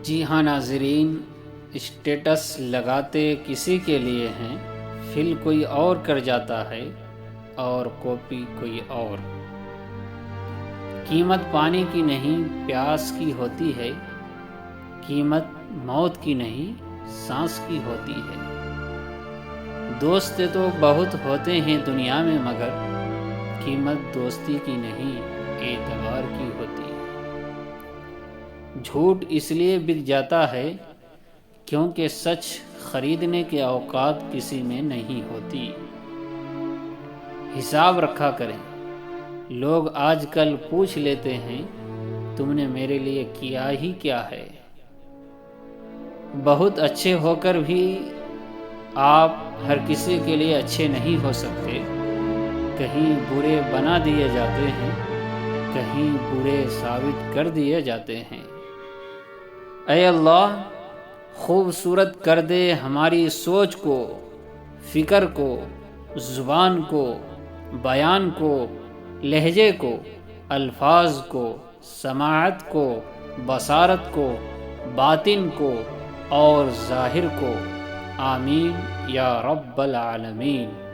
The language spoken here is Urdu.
جی ہاں ناظرین، اسٹیٹس لگاتے کسی کے لیے ہیں، فل کوئی اور کر جاتا ہے اور کاپی کوئی اور۔ قیمت پانی کی نہیں پیاس کی ہوتی ہے، قیمت موت کی نہیں سانس کی ہوتی ہے۔ دوست تو بہت ہوتے ہیں دنیا میں، مگر قیمت دوستی کی نہیں اعتبار کی ہوتی ہے۔ جھوٹ اس لیے بک جاتا ہے کیونکہ سچ خریدنے کے اوقات کسی میں نہیں ہوتی۔ حساب رکھا کریں، لوگ آج کل پوچھ لیتے ہیں تم نے میرے لیے کیا ہی کیا ہے۔ بہت اچھے ہو کر بھی آپ ہر کسی کے لیے اچھے نہیں ہو سکتے، کہیں برے بنا دیے جاتے ہیں، کہیں برے ثابت کر دیے جاتے ہیں۔ اے اللہ، خوبصورت کر دے ہماری سوچ کو، فکر کو، زبان کو، بیان کو، لہجے کو، الفاظ کو، سماعت کو، بصارت کو، باطن کو اور ظاہر کو۔ آمین یا رب العالمین۔